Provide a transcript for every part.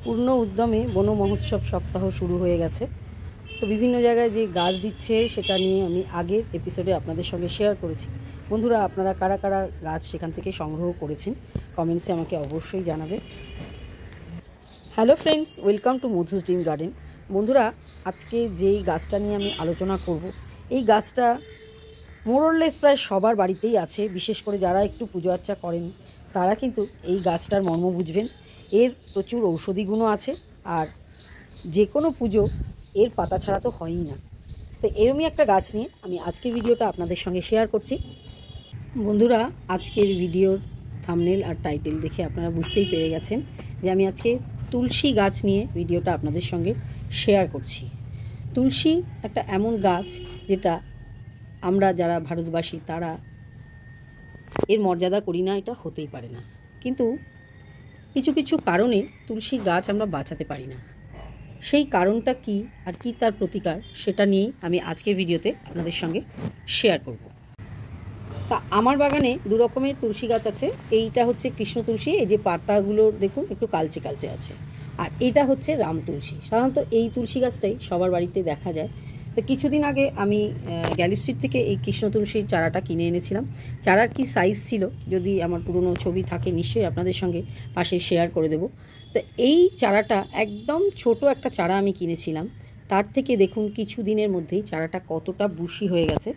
পূর্ণ উদ্যমে বন মহোৎসব সপ্তাহ শুরু হয়ে গেছে। তো বিভিন্ন জায়গায় যে গাছ দিচ্ছে সেটা নিয়ে আমি আগের এপিসোডে আপনাদের সঙ্গে শেয়ার করেছি। বন্ধুরা, আপনারা কারা কারা গাছ সেখান থেকে সংগ্রহ করেছেন কমেন্টসে আমাকে অবশ্যই জানাবে। Hello friends, welcome to Madhu's dream garden. বন্ধুরা, আজকে যেই গাছটা নিয়ে আমি আলোচনা করব, এই গাছটা মোরলেস প্রায় সবার বাড়িতেই আছে। বিশেষ করে যারা একটু পুজো আর্চা করেন তারা কিন্তু এই গাছটার মর্ম বুঝবেন। এর প্রচুর ঔষধি গুণও আছে, আর যে কোনো পুজো এর পাতা ছাড়া তো হয়ই না। তো এরমই একটা গাছ নিয়ে আমি আজকের ভিডিওটা আপনাদের সঙ্গে শেয়ার করছি। বন্ধুরা, আজকের ভিডিওর থাম্বনেল আর টাইটেল দেখে আপনারা বুঝতেই পেরে গেছেন যে আমি আজকে তুলসী গাছ নিয়ে ভিডিওটা আপনাদের সঙ্গে শেয়ার করছি। তুলসী একটা এমন গাছ যেটা আমরা যারা ভারতবাসী তারা এর মর্যাদা করি না, এটা হতেই পারে না। কিন্তু কিছু কিছু কারণে তুলসী গাছ আমরা বাঁচাতে পারি না। সেই কারণটা কি আর কি তার প্রতিকার, সেটা নিয়েই আমি আজকের ভিডিওতে আপনাদের সঙ্গে শেয়ার করব। তা আমার বাগানে দু রকমের তুলসী গাছ আছে। এইটা হচ্ছে কৃষ্ণ তুলসী, এই যে পাতাগুলো দেখুন একটু কালচে কালচে আছে, আর এটা হচ্ছে রাম তুলসী। সাধারণত এই তুলসী গাছটাই সবার বাড়িতে দেখা যায়। তো কিছুদিন আগে আমি গ্যালিপ স্ট্রিট থেকে এই কৃষ্ণ তুলসীর চারাটা কিনে এনেছিলাম। চারার কি সাইজ ছিল, যদি আমার পুরনো ছবি থাকে নিশ্চয়ই আপনাদের সঙ্গে পাশে শেয়ার করে দেব। তো এই চারাটা একদম ছোট একটা চারা আমি কিনেছিলাম, তার থেকে দেখুন কিছু দিনের মধ্যেই চারাটা কতটা বুশি হয়ে গেছে।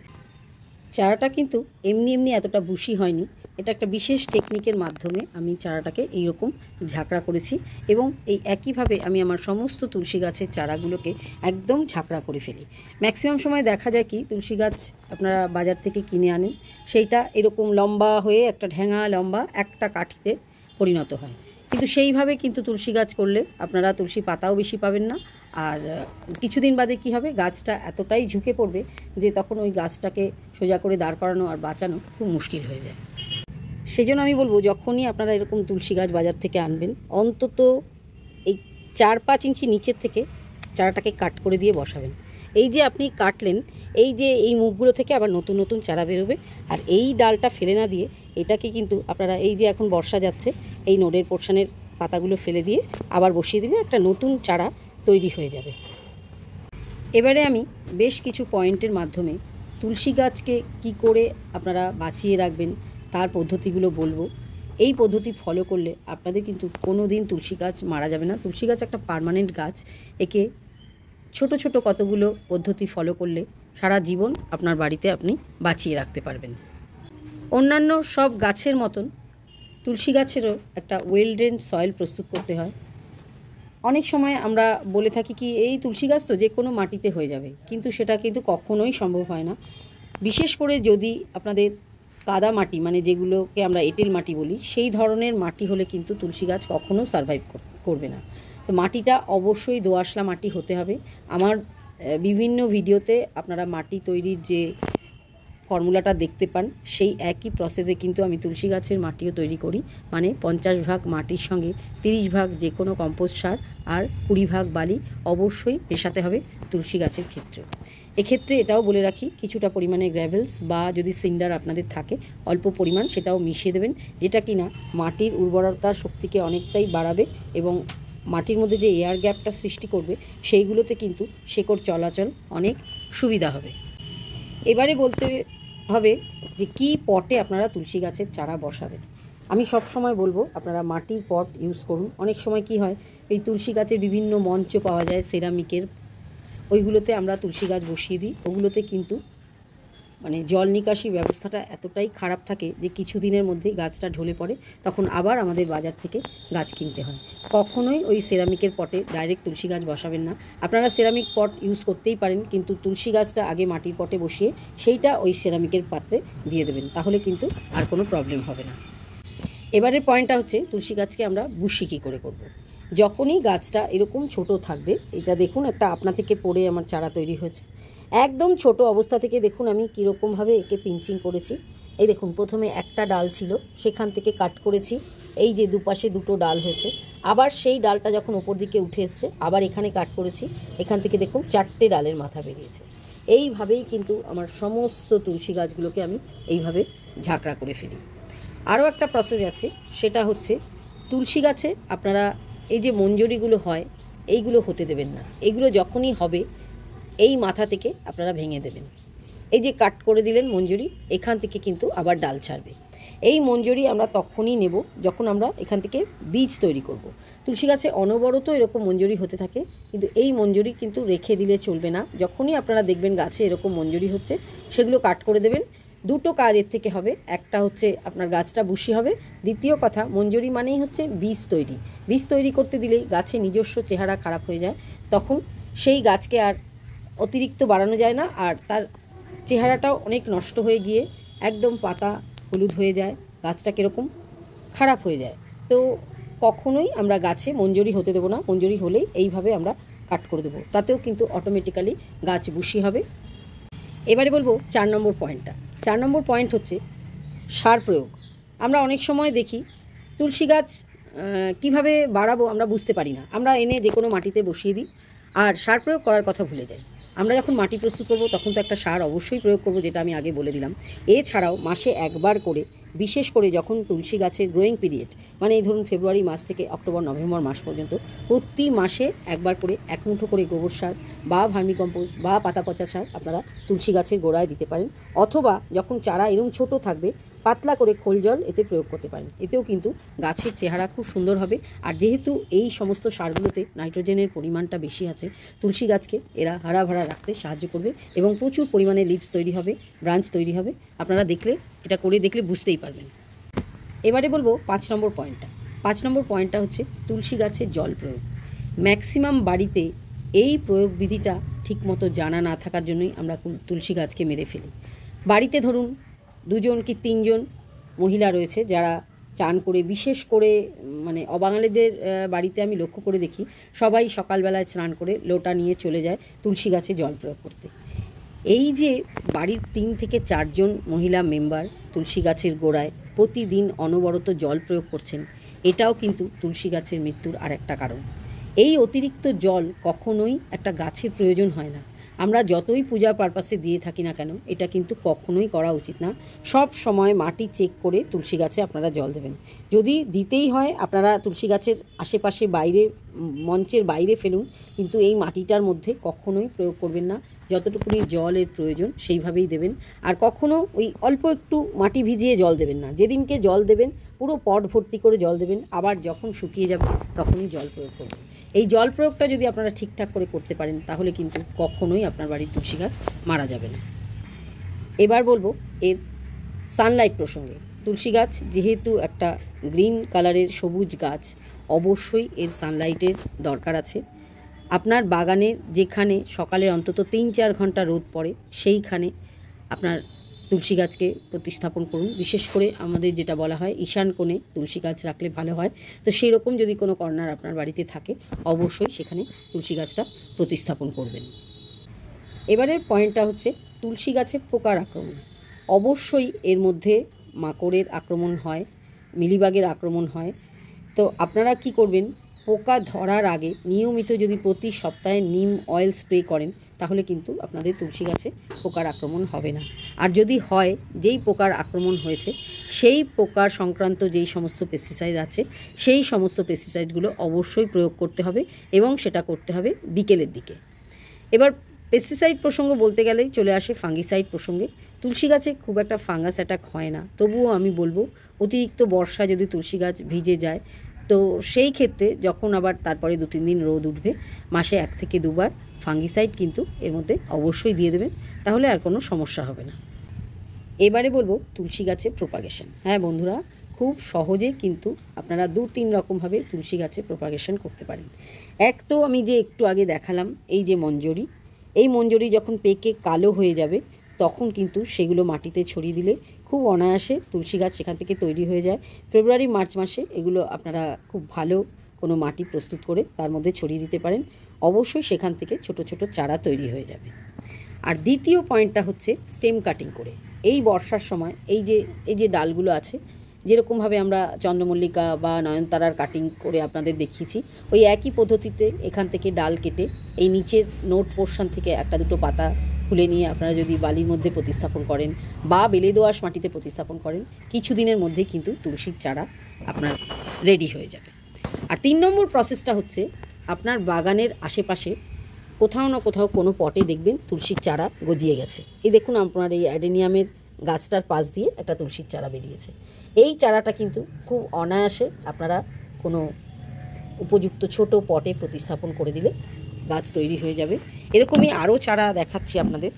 চারাটা কিন্তু এমনি এমনি এতটা বুশি হয়নি, এটা একটা বিশেষ টেকনিকের মাধ্যমে আমি চারাটাকে এইরকম ঝাঁকড়া করেছি, এবং এই একইভাবে আমি আমার সমস্ত তুলসী গাছের চারাগুলোকে একদম ঝাঁকড়া করে ফেলি। ম্যাক্সিমাম সময় দেখা যায় কি, তুলসী গাছ আপনারা বাজার থেকে কিনে আনেন, সেইটা এরকম লম্বা হয়ে একটা ঢ্যাঙা লম্বা একটা কাঠিতে পরিণত হয়। কিন্তু সেইভাবে কিন্তু তুলসী গাছ করলে আপনারা তুলসী পাতাও বেশি পাবেন না, আর কিছুদিন বাদে কি হবে, গাছটা এতটাই ঝুঁকে পড়বে যে তখন ওই গাছটাকে সোজা করে দাঁড় করানো আর বাঁচানো খুব মুশকিল হয়ে যায়। সেজন্য আমি বলবো, যখনই আপনারা এরকম তুলসী গাছ বাজার থেকে আনবেন, অন্তত এই 4-5 ইঞ্চি নিচের থেকে চারাটাকে কাট করে দিয়ে বসাবেন। এই যে আপনি কাটলেন, এই যে এই মুখগুলো থেকে আবার নতুন নতুন চারা বেরোবে, আর এই ডালটা ফেলে না দিয়ে এটাকে কিন্তু আপনারা এই যে এখন বর্ষা যাচ্ছে, এই নোডের পোর্শনের পাতাগুলো ফেলে দিয়ে আবার বসিয়ে দিলে একটা নতুন চারা তৈরি হয়ে যাবে। এবারে আমি বেশ কিছু পয়েন্টের মাধ্যমে তুলসী গাছকে কি করে আপনারা বাঁচিয়ে রাখবেন তার পদ্ধতিগুলো বলবো। এই পদ্ধতি ফলো করলে আপনাদের কিন্তু কোনো দিন তুলসী গাছ মারা যাবে না। তুলসী গাছ একটা পার্মানেন্ট গাছ, একে ছোট ছোট কতগুলো পদ্ধতি ফলো করলে সারা জীবন আপনার বাড়িতে আপনি বাঁচিয়ে রাখতে পারবেন। অন্যান্য সব গাছের মতন তুলসী গাছেরও একটা ওয়েল ড্রেন্ড সয়েল প্রস্তুত করতে হয়। অনেক সময় আমরা বলে থাকি কি, এই তুলসী গাছ তো যে কোনো মাটিতে হয়ে যাবে, কিন্তু সেটা কিন্তু কখনোই সম্ভব হয় না। বিশেষ করে যদি আপনাদের কাদা মাটি, মানে যেগুলোকে আমরা এঁটেল মাটি বলি, সেই ধরনের মাটি হলে কিন্তু তুলসী গাছ কখনো সারভাইভ করবে না। তো মাটিটা অবশ্যই দোআঁশলা মাটি হতে হবে। আমার বিভিন্ন ভিডিওতে আপনারা মাটি তৈরির যে ফর্মুলাটা দেখতে পান, সেই একই প্রসেসে কিন্তু আমি তুলসী গাছের মাটিও তৈরি করি। মানে 50 ভাগ মাটির সঙ্গে 30 ভাগ যে কোনো কম্পোস্ট সার আর 20 ভাগ বালি অবশ্যই মেশাতে হবে তুলসী গাছের ক্ষেত্রে। এক্ষেত্রে এটাও বলে রাখি, কিছুটা পরিমাণে গ্র্যাভেলস বা যদি সিন্ডার আপনাদের থাকে অল্প পরিমাণ, সেটাও মিশিয়ে দেবেন, যেটা কিনা মাটির উর্বরতার শক্তিকে অনেকটাই বাড়াবে এবং মাটির মধ্যে যে এয়ার গ্যাপটা সৃষ্টি করবে সেইগুলোতে কিন্তু শেকড় চলাচল অনেক সুবিধা হবে। এবারে বলতে হবে যে কি পটে আপনারা তুলসী গাছের চারা বসাবেন। আমি সব সময় বলবো আপনারা মাটির পট ইউজ করুন। অনেক সময় কি হয়, এই তুলসী গাছের বিভিন্ন মঞ্চ পাওয়া যায় সেরামিকের, ওইগুলোতে আমরা তুলসী গাছ বসিয়ে দিই। ওগুলোতে কিন্তু মানে জল নিকাশি ব্যবস্থাটা এতটাই খারাপ থাকে যে কিছু দিনের মধ্যেই গাছটা ঢলে পড়ে, তখন আবার আমাদের বাজার থেকে গাছ কিনতে হয়। কখনোই ওই সেরামিকের পটে ডাইরেক্ট তুলসী গাছ বসাবেন না। আপনারা সেরামিক পট ইউজ করতেই পারেন, কিন্তু তুলসী গাছটা আগে মাটির পটে বসিয়ে সেইটা ওই সেরামিকের পাত্রে দিয়ে দেবেন, তাহলে কিন্তু আর কোনো প্রবলেম হবে না। এবারের পয়েন্টটা হচ্ছে তুলসী গাছকে আমরা বুশি কী করে করব। যখনই গাছটা এরকম ছোট থাকবে, এটা দেখুন একটা আপনা থেকে পড়ে আমার চারা তৈরি হয়েছে, একদম ছোট অবস্থা থেকে দেখুন আমি কীরকমভাবে একে পিঞ্চিং করেছি। এই দেখুন, প্রথমে একটা ডাল ছিল, সেখান থেকে কাট করেছি, এই যে দুপাশে দুটো ডাল হয়েছে, আবার সেই ডালটা যখন ওপর দিকে উঠে এসছে আবার এখানে কাট করেছি, এখান থেকে দেখুন 4টে ডালের মাথা বেরিয়েছে। এইভাবেই কিন্তু আমার সমস্ত তুলসী গাছগুলোকে আমি এইভাবে ঝাঁকড়া করে ফেলি। আরও একটা প্রসেস আছে, সেটা হচ্ছে তুলসী গাছে আপনারা এই যে মঞ্জরিগুলো হয় এইগুলো হতে দেবেন না। এইগুলো যখনই হবে এই মাথা থেকে আপনারা ভেঙে দেবেন। এই যে কাট করে দিলেন মঞ্জরি, এখান থেকে কিন্তু আবার ডাল ছাড়বে। এই মঞ্জরি আমরা তখনই নেব যখন আমরা এখান থেকে বীজ তৈরি করব। তুলসী গাছে অনবরত এরকম মঞ্জরি হতে থাকে, কিন্তু এই মঞ্জরি কিন্তু রেখে দিলে চলবে না। যখনই আপনারা দেখবেন গাছে এরকম মঞ্জরি হচ্ছে, সেগুলো কাট করে দেবেন। দুটো কাজ এর থেকে হবে, একটা হচ্ছে আপনার গাছটা বুশি হবে, দ্বিতীয় কথা মঞ্জরি মানেই হচ্ছে বীজ তৈরি। বীজ তৈরি করতে দিলেই গাছে নিজস্ব চেহারা খারাপ হয়ে যায়, তখন সেই গাছকে আর অতিরিক্ত বাড়ানো যায় না, আর তার চেহারাটাও অনেক নষ্ট হয়ে গিয়ে একদম পাতা হলুদ হয়ে যায়, গাছটা কীরকম খারাপ হয়ে যায়। তো কখনোই আমরা গাছে মঞ্জরি হতে দেবো না। মঞ্জরি হলেই এইভাবে আমরা কাট করে দেবো, তাতেও কিন্তু অটোমেটিক্যালি গাছ বুশি হবে। এবারে বলবো 4 নম্বর পয়েন্টটা। 4 নম্বর পয়েন্ট হচ্ছে সার প্রয়োগ। আমরা অনেক সময় দেখি তুলসী গাছ কিভাবে বাড়াবো আমরা বুঝতে পারি না, আমরা এনে যে কোনো মাটিতে বসিয়ে দিই আর সার প্রয়োগ করার কথা ভুলে যাই। আমরা যখন মাটি প্রস্তুত করব তখন তো একটা সার অবশ্যই প্রয়োগ করব, যেটা আমি আগে বলে দিলাম। এছাড়াও মাসে একবার করে, বিশেষ করে যখন তুলসী গাছের গ্রোয়িং পিরিয়ড, মানে এই ধরুন ফেব্রুয়ারি মাস থেকে অক্টোবর নভেম্বর মাস পর্যন্ত, প্রতি মাসে একবার করে 1 মুঠো করে গোবর সার বা ভার্মিকম্পোস্ট বা পাতা পচা সার আপনারা তুলসী গাছের গোড়ায় দিতে পারেন, অথবা যখন চারা এরকম ছোট থাকবে পাতলা করে খোল জল এতে প্রয়োগ করতে পারেন। এতেও কিন্তু গাছের চেহারা খুব সুন্দর হবে। আর যেহেতু এই সমস্ত সারগুলোতে নাইট্রোজেনের পরিমাণটা বেশি আছে, তুলসী গাছকে এরা হারা ভরা রাখতে সাহায্য করবে এবং প্রচুর পরিমাণে লিভস তৈরি হবে, ব্রাঞ্চ তৈরি হবে। আপনারা দেখলে, এটা করে দেখলে বুঝতেই পারবেন। এবারে বলবো 5 নম্বর পয়েন্টটা। 5 নম্বর পয়েন্টটা হচ্ছে তুলসী গাছের জল প্রয়োগ। ম্যাক্সিমাম বাড়িতে এই প্রয়োগ বিধিটা ঠিকমতো জানা না থাকার জন্যই আমরা তুলসী গাছকে মেরে ফেলি। বাড়িতে ধরুন 2জন কি 3জন মহিলা রয়েছে যারা চান করে, বিশেষ করে মানে অবাঙালিদের বাড়িতে আমি লক্ষ্য করে দেখি সবাই সকালবেলায় স্নান করে লোটা নিয়ে চলে যায় তুলসী গাছে জল প্রয়োগ করতে। এই যে বাড়ির 3 থেকে 4 জন মহিলা মেম্বার তুলসী গাছের গোড়ায় প্রতিদিন অনবরত জল প্রয়োগ করছেন, এটাও কিন্তু তুলসী গাছের মৃত্যুর আরেকটা কারণ। এই অতিরিক্ত জল কখনোই একটা গাছের প্রয়োজন হয় না। আমরা যতই পূজা পারপাসে দিয়ে থাকি না কেন, এটা কিন্তু কখনোই করা উচিত না। সব সময় মাটি চেক করে তুলসী গাছে আপনারা জল দেবেন। যদি দিতেই হয় আপনারা তুলসী গাছের আশেপাশে বাইরে, মঞ্চের বাইরে ফেলুন, কিন্তু এই মাটিটার মধ্যে কখনোই প্রয়োগ করবেন না। যতটুকুনি জলের প্রয়োজন সেইভাবেই দেবেন। আর কখনও ওই অল্প একটু মাটি ভিজিয়ে জল দেবেন না। যেদিনকে জল দেবেন পুরো পট ভর্তি করে জল দেবেন, আবার যখন শুকিয়ে যাবে তখনই জল প্রয়োগ করবেন। এই জল প্রয়োগটা যদি আপনারা ঠিকঠাক করে করতে পারেন তাহলে কিন্তু কখনোই আপনার বাড়ির তুলসী গাছ মারা যাবে না। এবার বলবো এর সানলাইট প্রসঙ্গে। তুলসী গাছ যেহেতু একটা গ্রিন কালারের সবুজ গাছ, অবশ্যই এর সানলাইটের দরকার আছে। আপনার বাগানের যেখানে সকালে অন্তত 3-4 ঘন্টা রোদ পড়ে সেইখানে আপনার তুলসী গাছকে প্রতিস্থাপন করুন। বিশেষ করে আমাদের যেটা বলা হয় ঈশান কোণে তুলসী গাছ রাখলে ভালো হয়। তো সেই রকম যদি কোনো কর্নার আপনার বাড়িতে থাকে অবশ্যই সেখানে তুলসী গাছটা প্রতিস্থাপন করবেন। এবারের পয়েন্টটা হচ্ছে তুলসী গাছে পোকার আক্রমণ। অবশ্যই এর মধ্যে মাকড়ের আক্রমণ হয়, মিলিবাগের আক্রমণ হয়। তো আপনারা কি করবেন, পোকা ধরার আগে নিয়মিত যদি প্রতি সপ্তাহে নিম অয়েল স্প্রে করেন তাহলে কিন্তু আপনাদের তুলসী গাছে পোকার আক্রমণ হবে না। আর যদি হয়, যেই পোকার আক্রমণ হয়েছে সেই পোকার সংক্রান্ত যেই সমস্ত পেস্টিসাইড আছে সেই সমস্ত পেস্টিসাইডগুলো অবশ্যই প্রয়োগ করতে হবে এবং সেটা করতে হবে বিকেলের দিকে। এবার পেস্টিসাইড প্রসঙ্গ বলতে গেলেই চলে আসে ফাঙ্গিসাইড প্রসঙ্গে। তুলসী গাছে খুব একটা ফাঙ্গাস অ্যাটাক হয় না, তবুও আমি বলবো অতিরিক্ত বর্ষা যদি তুলসী গাছ ভিজে যায় তো সেই ক্ষেত্রে যখন আবার তারপরে 2-3 দিন রোদ উঠবে, মাসে 1 থেকে 2 বার ফাঙ্গিসাইড কিন্তু এর মধ্যে অবশ্যই দিয়ে দেবেন, তাহলে আর কোনো সমস্যা হবে না। এবারে বলবো তুলসী গাছে প্রোপাগেশন। হ্যাঁ বন্ধুরা, খুব সহজে কিন্তু আপনারা 2-3 রকমভাবে তুলসী গাছে প্রোপাগেশন করতে পারেন। এক তো আমি যে একটু আগে দেখালাম এই যে মঞ্জরি, এই মঞ্জরি যখন পেকে কালো হয়ে যাবে তখন কিন্তু সেগুলো মাটিতে ছড়িয়ে দিলে খুব অনায়াসে তুলসী গাছ সেখান থেকে তৈরি হয়ে যায়। ফেব্রুয়ারি মার্চ মাসে এগুলো আপনারা খুব ভালো কোনো মাটি প্রস্তুত করে তার মধ্যে ছড়িয়ে দিতে পারেন, অবশ্যই সেখান থেকে ছোট ছোট চারা তৈরি হয়ে যাবে। আর দ্বিতীয় পয়েন্টটা হচ্ছে স্টেম কাটিং করে। এই বর্ষার সময় এই যে ডালগুলো আছে, যেরকমভাবে আমরা চন্দ্রমল্লিকা বা নয়নতারার কাটিং করে আপনাদের দেখিয়েছি, ওই একই পদ্ধতিতে এখান থেকে ডাল কেটে এই নিচের নোট পোর্শন থেকে 1-2 পাতা খুলে নিয়ে আপনারা যদি বালির মধ্যে প্রতিস্থাপন করেন বা বেলে দোআঁশ মাটিতে প্রতিস্থাপন করেন, কিছুদিনের মধ্যেই কিন্তু তুলসীর চারা আপনার রেডি হয়ে যাবে। আর 3 নম্বর প্রসেসটা হচ্ছে আপনার বাগানের আশেপাশে কোথাও না কোথাও কোনো পটে দেখবেন তুলসীর চারা গজিয়ে গেছে। এই দেখুন আপনার এই অ্যাডেনিয়ামের গাছটার পাশ দিয়ে একটা তুলসীর চারা বেরিয়েছে। এই চারাটা কিন্তু খুব অনায়াসে আপনারা কোনো উপযুক্ত ছোট পটে প্রতিস্থাপন করে দিলে গাছ তৈরি হয়ে যাবে। এরকমই আরও চারা দেখাচ্ছি আপনাদের।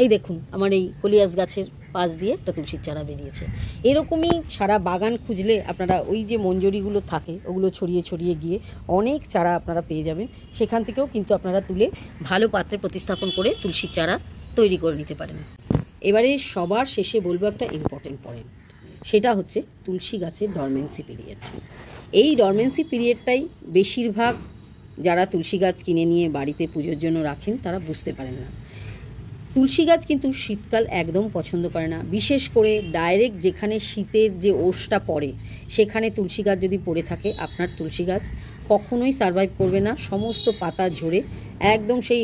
এই দেখুন আমার এই কলিয়াস গাছের পাশ দিয়ে একটা তুলসীর চারা বেরিয়েছে। এরকমই সারা বাগান খুঁজলে আপনারা ওই যে মঞ্জরিগুলো থাকে ওগুলো ছড়িয়ে ছড়িয়ে গিয়ে অনেক চারা আপনারা পেয়ে যাবেন। সেখান থেকেও কিন্তু আপনারা তুলে ভালো পাত্রে প্রতিস্থাপন করে তুলসীর চারা তৈরি করে নিতে পারেন। এবারে সবার শেষে বলবো একটা ইম্পর্টেন্ট পয়েন্ট, সেটা হচ্ছে তুলসী গাছের ডরমেন্সি পিরিয়ড। এই ডরমেন্সি পিরিয়ডটাই বেশিরভাগ যারা তুলসী গাছ কিনে নিয়ে বাড়িতে পুজোর জন্য রাখেন তারা বুঝতে পারেন না। তুলসী গাছ কিন্তু শীতকাল একদম পছন্দ করে না, বিশেষ করে ডাইরেক্ট যেখানে শীতের যে ওষটা পড়ে সেখানে তুলসী গাছ যদি পড়ে থাকে আপনার তুলসী গাছ কখনোই সারভাইভ করবে না। সমস্ত পাতা ঝরে একদম সেই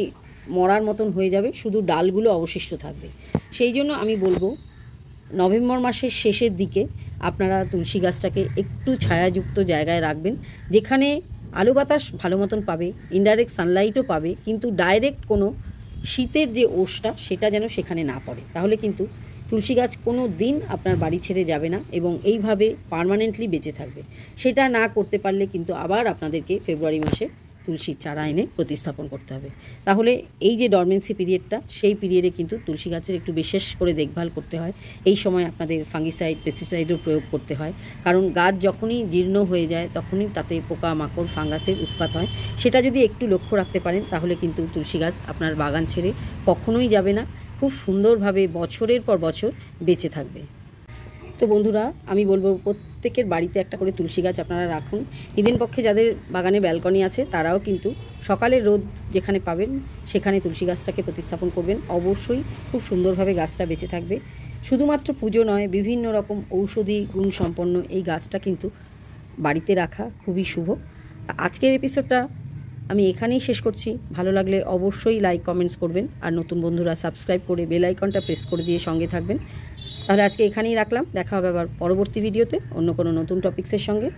মরার মতন হয়ে যাবে, শুধু ডালগুলো অবশিষ্ট থাকবে। সেই জন্য আমি বলবো নভেম্বর মাসের শেষের দিকে আপনারা তুলসী গাছটাকে একটু ছায়াযুক্ত জায়গায় রাখবেন, যেখানে আলো বাতাস ভালো মতন পাবে, ইনডাইরেক্ট সানলাইটও পাবে, কিন্তু ডাইরেক্ট কোনো শীতের যে ওষটা সেটা যেন সেখানে না পড়ে। তাহলে কিন্তু তুলসী গাছ কোনো দিন আপনার বাড়ি ছেড়ে যাবে না এবং এইভাবে পার্মানেন্টলি বেঁচে থাকবে। সেটা না করতে পারলে কিন্তু আবার আপনাদেরকে ফেব্রুয়ারি মাসে তুলসীর চারা এনে প্রতিস্থাপন করতে হবে। তাহলে এই যে ডরমেন্সি পিরিয়ডটা, সেই পিরিয়ডে কিন্তু তুলসী গাছের একটু বিশেষ করে দেখভাল করতে হয়। এই সময় আপনাদের ফাঙ্গিসাইড, পেস্টিসাইডও প্রয়োগ করতে হয়, কারণ গাছ যখনই জীর্ণ হয়ে যায় তখনই তাতে পোকা মাকড় ফাঙ্গাসের উৎপাত হয়। সেটা যদি একটু লক্ষ্য রাখতে পারেন তাহলে কিন্তু তুলসী গাছ আপনার বাগান ছেড়ে কখনোই যাবে না, খুব সুন্দরভাবে বছরের পর বছর বেঁচে থাকবে। তো বন্ধুরা, আমি বলবো প্রত্যেকের বাড়িতে একটা করে তুলসী গাছ আপনারা রাখুন। ঈদের পক্ষে যাদের বাগানে ব্যালকনি আছে তারাও কিন্তু সকালের রোদ যেখানে পাবেন সেখানে তুলসী গাছটাকে প্রতিস্থাপন করবেন। অবশ্যই খুব সুন্দরভাবে গাছটা বেঁচে থাকবে। শুধুমাত্র পুজো নয়, বিভিন্ন রকম ঔষধি গুণ সম্পন্ন এই গাছটা কিন্তু বাড়িতে রাখা খুবই শুভ। আজকের এপিসোডটা আমি এখানেই শেষ করছি। ভালো লাগলে অবশ্যই লাইক কমেন্টস করবেন, আর নতুন বন্ধুরা সাবস্ক্রাইব করে বেল আইকনটা প্রেস করে দিয়ে সঙ্গে থাকবেন। তাহলে আজকে এখানেই রাখলাম, দেখা হবে আবার পরবর্তী ভিডিওতে অন্য কোনো নতুন টপিক্সের সঙ্গে।